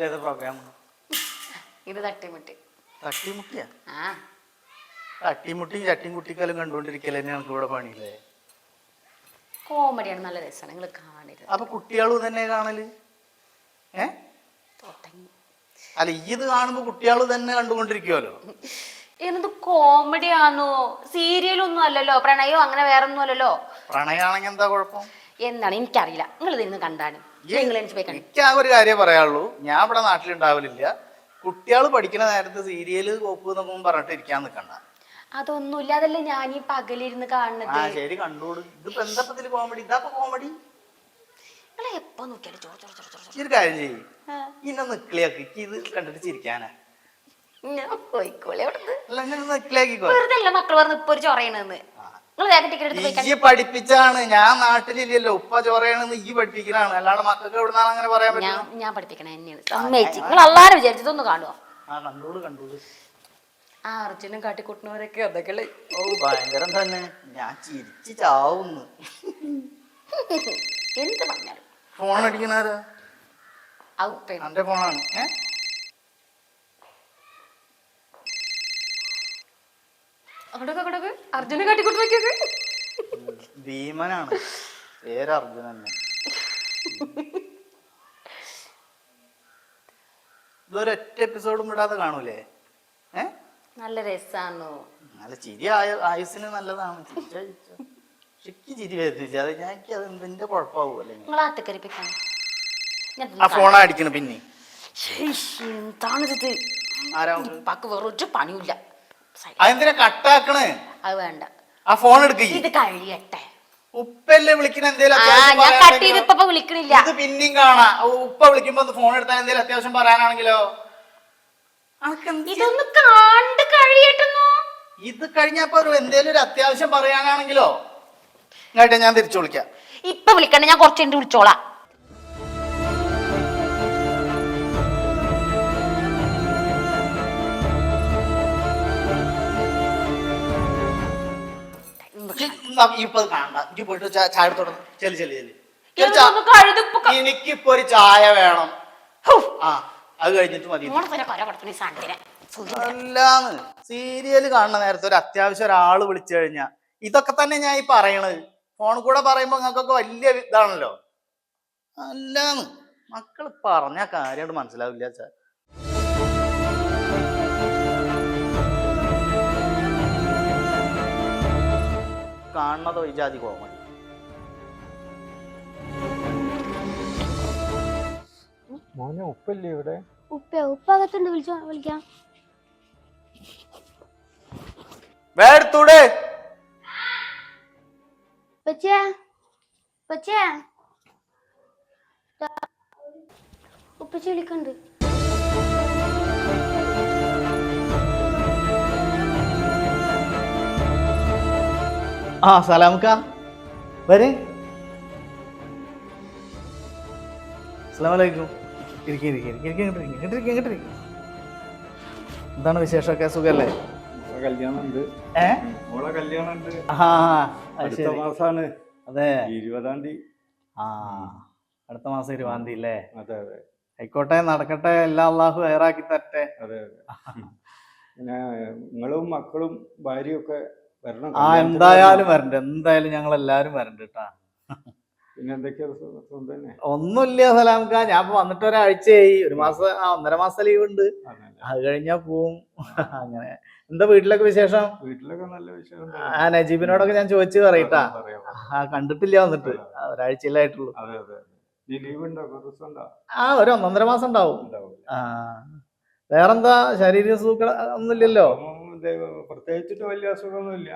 ഏത് പ്രോഗ്രാം? ഇത് തട്ടിമുട്ടി. തട്ടിമുട്ടിയാ? ആ, തട്ടിമുട്ടിയും ചട്ടിയും കുട്ടിക്കാലും കണ്ടുകൊണ്ടിരിക്കല്ലേ ഞങ്ങൾക്ക് ഇവിടെ പണിയില്ലേ? കോമഡിയാണ്, നല്ല രസമാണ്, നിങ്ങൾ കാണരുത്. അപ്പൊ കുട്ടികളും തന്നെ കാണല്? അല്ല, ഇത് കാണുമ്പോ കുട്ടികളും തന്നെ കണ്ടുകൊണ്ടിരിക്കുവല്ലോ. എന്ത് കോമഡി ആണോ? സീരിയലൊന്നും അല്ലല്ലോ, പ്രണയോ അങ്ങനെ വേറെ ഒന്നും അല്ലല്ലോ. പ്രണയാണെങ്കിൽ എന്താ കുഴപ്പം? എന്താണ് എനിക്കറിയില്ല, നിങ്ങൾ ഇതിന്ന് കണ്ടാണ്. എനിക്ക് ആ ഒരു കാര്യം പറയാനുള്ളൂ, ഞാൻ ഇവിടെ നാട്ടിലുണ്ടാവലില്ല. കുട്ടികൾ പഠിക്കുന്ന നേരത്ത് സീരിയല് കോപ്പ് എന്നൊന്നും പറഞ്ഞിട്ട് ഇരിക്കാൻ നിൽക്കണ്ട. അതൊന്നുമില്ല, അതല്ലേ ഞാൻ ഈ പകലിരുന്ന് കാണുന്നത്. ആ ശരി, കണ്ടോളൂ. ഇതിപ്പോ എന്താ കോമഡി? ഇതാ കോമഡി. എപ്പോ നോക്കിയാലും ഒരു കാര്യം ചെയ്യും, ഇന്നെ നിക്കളിയാക്കി ഇത് കണ്ടിട്ട് ചിരിക്കാനാ. മക്കള് പറഞ്ഞ് ഇപ്പൊ ഒരു ചൊറയണെന്ന്. ഈ പഠിപ്പിച്ചാണ്, ഞാൻ നാട്ടിലില്ലല്ലോ. ഉപ്പ ചൊറയണെന്ന് ഈ പഠിപ്പിക്കലാണ്, അല്ലാണ്ട് മക്കൾക്ക് എവിടുന്നാണ് അങ്ങനെ പറയാൻ പറ്റും? ഞാൻ പഠിപ്പിക്കണേ തന്നെയാണ്. സമ്മതിച്ച് നിങ്ങൾ എല്ലാരും വിചാരിച്ചതൊന്ന് കാണുവോ? കണ്ടോളൂ. ആ അർജുനും കാട്ടിക്കൂട്ടുന്നവരൊക്കെ അതൊക്കെ ഭയങ്കരം തന്നെ. ഞാൻ ചിരിച്ച് ചാവുന്നു. എന്ത് പറഞ്ഞാലും ഫോൺ അടിക്കണാരാ? എന്റെ ഫോണാണ്. അർജുനെ കാട്ടിക്കൂട്ട് ഭീമനാണ്, പേര് അർജുൻ തന്നെ. ഇതൊരൊറ്റ എപ്പിസോഡും വിടാതെ കാണൂലേ? നല്ല രസാണോ? നല്ല ചിരി ആയുസിന് നല്ലതാണ്. ശരിക്കും ചിരി വരുന്നില്ല. അത് ഞാനിക്ക് അത് എന്തിന്റെ കുഴപ്പമാവൂല്ലേ? ആ ഫോണാ അടിക്കണ. പിന്നെ വേറൊരു പണിയില്ല. അതെന്തിനാ കട്ടാക്കണേ? അത് വേണ്ട, ആ ഫോൺ എടുക്ക. ഇത് കഴിയട്ടെ. ഉപ്പല്ലേ വിളിക്കണ? എന്തേലും വിളിക്കണില്ല. ഇത് പിന്നെയും കാണാ. ഉപ്പ വിളിക്കുമ്പോ ഫോൺ എടുത്താൽ എന്തേലും അത്യാവശ്യം പറയാനാണെങ്കിലോ? ഇതൊന്ന് കണ്ട് കഴിയട്ടെന്നോ. ഇത് കഴിഞ്ഞപ്പോ എന്തേലും ഒരു അത്യാവശ്യം പറയാനാണെങ്കിലോ? ഇങ്ങോട്ടെ, ഞാൻ തിരിച്ചു വിളിക്കാം. ഇപ്പൊ വിളിക്കണ്ട, ഞാൻ കുറച്ച് കഴിഞ്ഞിട്ട് വിളിച്ചോളാം. ഇപ്പൊ കാണണ്ട, എനിക്ക് പോയിട്ട് ചായ തുടങ്ങും. എനിക്കിപ്പോ ഒരു ചായ വേണം. ആ, അത് കഴിഞ്ഞിട്ട് മതി. അല്ലാന്ന് സീരിയല് കാണുന്ന നേരത്തെ ഒരു അത്യാവശ്യം ഒരാള് വിളിച്ചു കഴിഞ്ഞാ ഇതൊക്കെ തന്നെ ഞാൻ ഈ പറയണത്. ഫോണിൽ കൂടെ പറയുമ്പോ നിങ്ങൾക്കൊക്കെ വലിയ ഇതാണല്ലോ. അല്ലാന്ന് മക്കള് പറഞ്ഞ കാര്യമായിട്ട് മനസ്സിലാവില്ല. ചാ കാണണതോ ഈ ജാതി കോമഡി. മോനെ ഉപ്പല്ലേ ഇവിടെ? ഉപ്പകത്തുണ്ട്, വിളിക്കാം. വേടത്തൂടെ ഉപ്പച്ചി വിളിക്കണ്ട്. ആ സലാമുക്ക വരെ. അസ്സലാമലൈക്കും. എന്താണ് വിശേഷമൊക്കെ? സുഖല്ലേ? കല്യാണമുണ്ട്. കല്യാണമുണ്ട്. അടുത്ത മാസാണ്. അതെ, 20-ാം തീയതി. ആ, അടുത്ത മാസം 20-ാം തീയതി അല്ലേ? അതെ അതെ. ആയിക്കോട്ടെ, നടക്കട്ടെ. എല്ലാം അള്ളാഹു ഹൈറാക്കി തരട്ടെ. അതെ അതെ. പിന്നെ നിങ്ങളും മക്കളും ഭാര്യയും ഒക്കെ വരണം. ആ, എന്തായാലും വരണ്ട്. എന്തായാലും ഞങ്ങൾ എല്ലാരും വരണ്ട് കേട്ടാ. പിന്നെ എന്തൊക്കെയാ? ഒന്നുമില്ല സലാംക്ക, ഞാൻ ഇപ്പൊ വന്നിട്ട് ഒരാഴ്ചയായി. 1.5 മാസം ലീവ് ഉണ്ട്. അത് കഴിഞ്ഞാ പോവും. അങ്ങനെ. എന്താ വീട്ടിലൊക്കെ വിശേഷം? വീട്ടിലൊക്കെ നല്ല വിശേഷം. ആ, നജീബിനോടൊക്കെ ഞാൻ ചോദിച്ചു പറയട്ടാ. കണ്ടിട്ടില്ല, വന്നിട്ട് ഒരാഴ്ചയിലായിട്ടുള്ളൂ. ആ, ഒരു 1.5 മാസം ഉണ്ടാവും. ആ, വേറെന്താ? ശാരീരിക സുഖം ഒന്നുമില്ലല്ലോ? പ്രത്യേകിച്ചിട്ട് വലിയ അസുഖമൊന്നുമില്ല.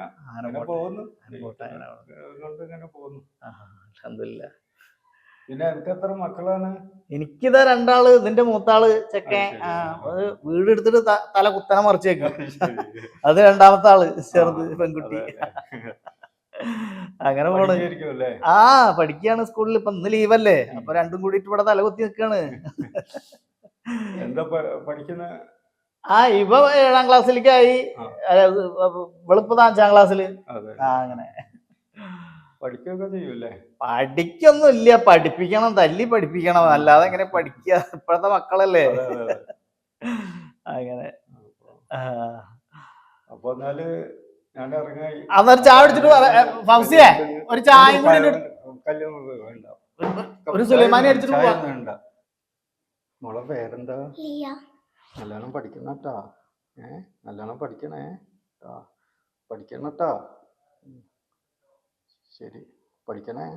പിന്നെ എനിക്ക് എത്ര മക്കളാണ്? എനിക്കിതാ 2 ആള്. ഇതിന്റെ മൂത്താള് ചെക്കൻ വീട് എടുത്തിട്ട് തല കുത്തനെ മറിച്ചേക്കും. അത് 2ാമത്തെ ആള് ചെറുത് പെൺകുട്ടി. അങ്ങനെ പോണ്. ആ, പഠിക്കാണ് സ്കൂളിൽ. ഇപ്പൊ ഇന്ന് ലീവല്ലേ, അപ്പൊ രണ്ടും കൂടിയിട്ട് ഇവിടെ തലകുത്തി നിക്കാണ്. എന്താ പഠിക്കുന്ന? ആ ഇവ 7ാം ക്ലാസ്സിലേക്കായി. ആ. ഇവളിപ്പോ 5ാം ക്ലാസ്സില്. അതെ. ആ അങ്ങനെ പഠിക്കുകയൊക്കെ ചെയ്യൂല്ലേ? പഠിക്കൊന്നും ഇല്ല, പഠിപ്പിക്കണം, തല്ലി പഠിപ്പിക്കണം, അല്ലാതെ എങ്ങനെ പഠിക്കുക? ഇപ്പോഴത്തെ മക്കളല്ലേ. അതെ അതെ അതെ. അങ്ങനെ അപ്പൊ എന്നാല് ഞാൻ ഇറങ്ങായി. അന്നൊരു ചായ കുടിച്ചിട്ട് ഫൗസിയെ ഒരു ചായയും കൂടി കല്യാണം വേണ്ട, ഒരു സുലൈമാനി അടിച്ചിട്ട് പോവാ. വേണ്ട. മോളെ പേരെന്താ? ലിയ. നല്ലോണം പഠിക്കണട്ടാ. നല്ലോണം പഠിക്കണേ. പഠിക്കണട്ടാ. ശരി, പഠിക്കണേ.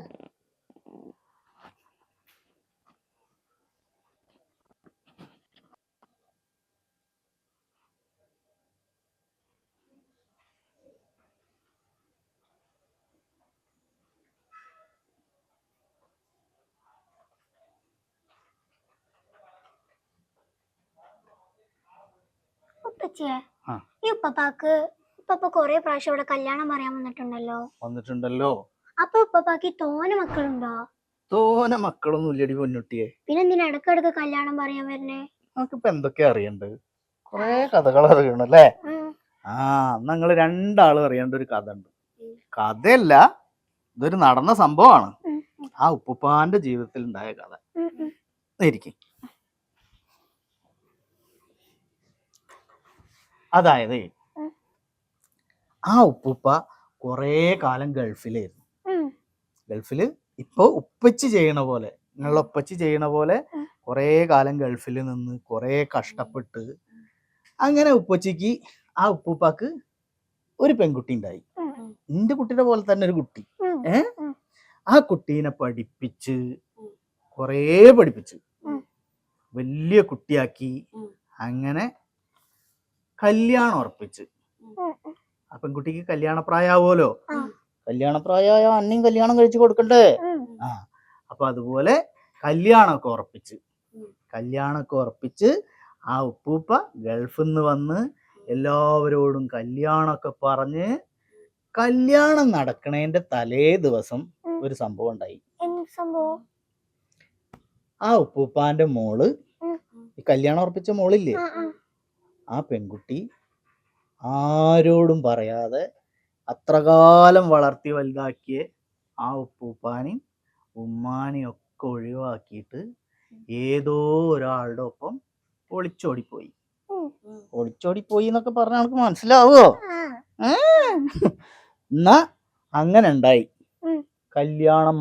ഉപ്പച്ചിയെ, ആ. ഈ ഉപ്പ കൊറേ പ്രാവശ്യം ഇവിടെ കല്യാണം പറയാൻ വന്നിട്ടുണ്ടല്ലോ. അപ്പൊ ഉപ്പക്ക് തോനെ മക്കളുണ്ടോ? തോനെ മക്കളൊന്നും ഇല്ലടി പൊന്നുട്ടിയെ. പിന്നെ എന്തിനാ ഇടക്കിടക്ക് കല്യാണം പറയാൻ വരുന്നേ? നമുക്കിപ്പോ എന്തൊക്കെയാ അറിയണ്ട്? കൊറേ കഥകൾ അറിയണല്ലേ. ഞങ്ങള് 2 ആളും അറിയേണ്ട ഒരു കഥ ഉണ്ട്. കഥയല്ല, ഇതൊരു നടന്ന സംഭവമാണ്. ആ ഉപ്പുപ്പാന്റെ ജീവിതത്തിൽ ഉണ്ടായ കഥ. ഇരിക്കും. അതായത് ആ ഉപ്പുപ്പ കൊറേ കാലം ഗൾഫിലായിരുന്നു. ഗൾഫില് ഇപ്പൊ ഉപ്പച്ചി ചെയ്യണ പോലെ, നിങ്ങളുടെ ഉപ്പച്ചി ചെയ്യണ പോലെ കൊറേ കാലം ഗൾഫിൽ നിന്ന് കൊറേ കഷ്ടപ്പെട്ട് അങ്ങനെ ഉപ്പച്ചിക്ക് ആ ഉപ്പുപ്പാക്ക് ഒരു പെൺകുട്ടി ഉണ്ടായി. നിന്റെ കുട്ടിയുടെ പോലെ തന്നെ ഒരു കുട്ടി. ആ കുട്ടീനെ പഠിപ്പിച്ച് കൊറേ പഠിപ്പിച്ച് വലിയ കുട്ടിയാക്കി അങ്ങനെ കല്യാണം ഉറപ്പിച്ച്. ആ പെൺകുട്ടിക്ക് കല്യാണപ്രായാവോലോ. കല്യാണപ്രായ അന്നയും കല്യാണം കഴിച്ചു കൊടുക്കണ്ടേ? അപ്പൊ അതുപോലെ കല്യാണമൊക്കെ ഉറപ്പിച്ച് ആ ഉപ്പൂപ്പ ഗൾഫിൽ നിന്ന് വന്ന് എല്ലാവരോടും കല്യാണമൊക്കെ പറഞ്ഞ് കല്യാണം നടക്കണേന്റെ തലേ ദിവസം ഒരു സംഭവം ഉണ്ടായി. ആ ഉപ്പൂപ്പാന്റെ മോള്, ഈ കല്യാണം ഉറപ്പിച്ച മോളില്ലേ, ആ പെൺകുട്ടി ആരോടും പറയാതെ അത്രകാലം വളർത്തി വലുതാക്കിയ ആ ഉപ്പൂപ്പാനെയും ഉമ്മാനെയും ഒക്കെ ഒഴിവാക്കിയിട്ട് ഏതോ ഒരാളുടെ ഒപ്പം ഒളിച്ചോടിപ്പോയി എന്നൊക്കെ പറഞ്ഞാൽ നമുക്ക് മനസ്സിലാവോ? എന്നാ അങ്ങനെ ഉണ്ടായി. കല്യാണം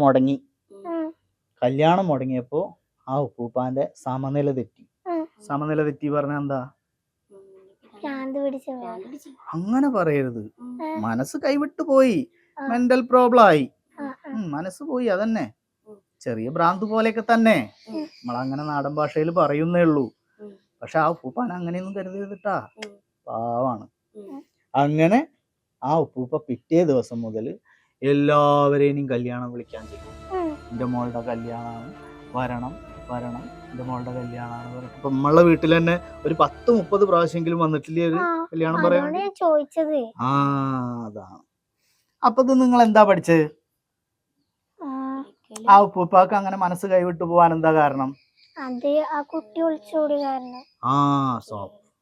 മുടങ്ങിയപ്പോ ആ ഉപ്പൂപ്പാന്റെ സമനില തെറ്റി പറഞ്ഞാ എന്താ? അങ്ങനെ പറയരുത്. മനസ്സ് കൈവിട്ടു പോയി, മെന്റൽ പ്രോബ്ലം ആയി, മനസ്സ് പോയി. അതന്നെ, ചെറിയ ഭ്രാന്ത് പോലെയൊക്കെ തന്നെ നമ്മളങ്ങനെ നാടൻ ഭാഷയിൽ പറയുന്നേ ഉള്ളൂ. പക്ഷെ ആ ഉപ്പൂപ്പാൻ അങ്ങനെയൊന്നും കരുതരുതിട്ടാ, പാവാണ്. അങ്ങനെ ആ ഉപ്പൂപ്പ പിറ്റേ ദിവസം മുതൽ എല്ലാവരെയും കല്യാണം വിളിക്കാൻ ചെയ്യും. എൻ്റെ മോളുടെ കല്യാണമാണ്, വരണം, എൻ്റെ മോളുടെ കല്യാണമാണ് പറഞ്ഞിട്ട് ഇപ്പൊ നമ്മളെ വീട്ടിൽ തന്നെ ഒരു 10-30 പ്രാവശ്യമെങ്കിലും വന്നിട്ടില്ലേ ഒരു കല്യാണം പറയാൻ? അതാണ്. അപ്പൊ ഇത് നിങ്ങൾ എന്താ പഠിച്ചത്? ആ ഉപ്പൂപ്പാക്ക് അങ്ങനെ മനസ്സ് കൈവിട്ടു പോവാൻ എന്താ കാരണം?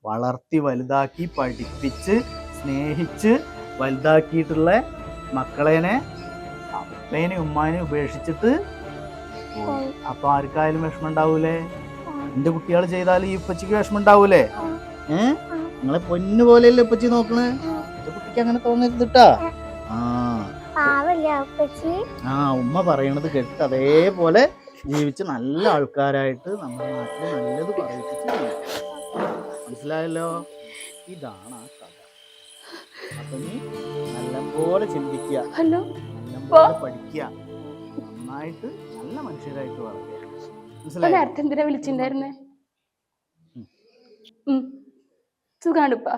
വളർത്തി വലുതാക്കി പഠിപ്പിച്ച് സ്നേഹിച്ച് വലുതാക്കിയിട്ടുള്ള മക്കളേനെ അപ്പേനെ ഉമ്മാനെ ഉപേക്ഷിച്ചിട്ട് അപ്പൊ ആർക്കായാലും വിഷമം ഉണ്ടാവൂലേ? എന്റെ കുട്ടികൾ ചെയ്താലും ഈ ഉപ്പച്ചിക്ക് വിഷമം ഉണ്ടാവൂലേ? നിങ്ങളെ പൊന്നു പോലെയല്ലേ ഉപ്പച്ചി നോക്കണേ? എന്റെ കുട്ടിക്ക് അങ്ങനെ തോന്നരുതിട്ടാ. ഉമ്മ പറയണത് കേട്ടിട്ട് അതേപോലെ ജീവിച്ച് നല്ല ആൾക്കാരായിട്ട് നമ്മുടെ നാട്ടിൽ നല്ലത് പറയിപ്പിച്ച് മനസ്സിലായല്ലോ? ഇതാണ് ആ കഥ. അപ്പൊ നീ നല്ലപോലെ ചിന്തിക്കുക, നല്ലപോലെ പഠിക്കുക, നന്നായിട്ട് നല്ല മനുഷ്യരായിട്ട് വളരുക. നേരത്തെ എന്തിനാ വിളിച്ചിട്ടുണ്ടായിരുന്നേ? സുഖാണിപ്പ.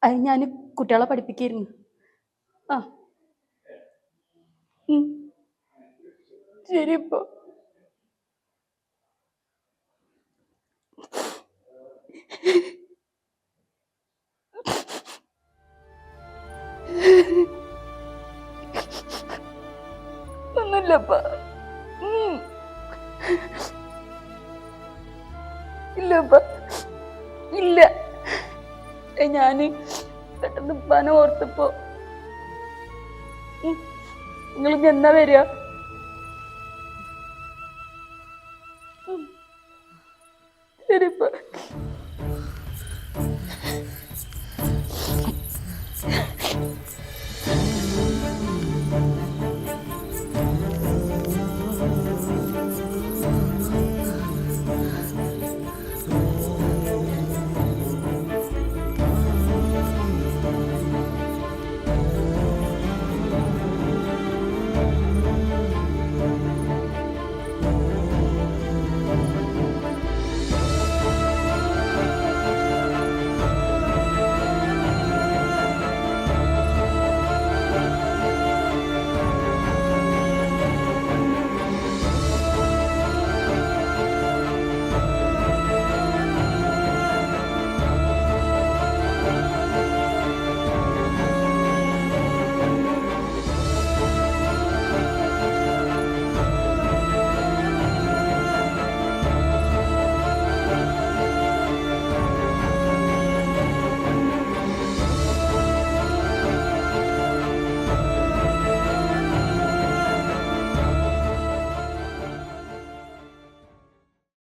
അത് ഞാൻ കുട്ടികളെ പഠിപ്പിക്കായിരുന്നു. ശരിപ്പോ. ഒന്നുമില്ലപ്പ. ഇല്ലപ്പ. ഞാന് പെട്ടെന്ന് ഉപ്പാനെ ഓർത്തപ്പോ നിങ്ങൾ എന്നാ വരിക?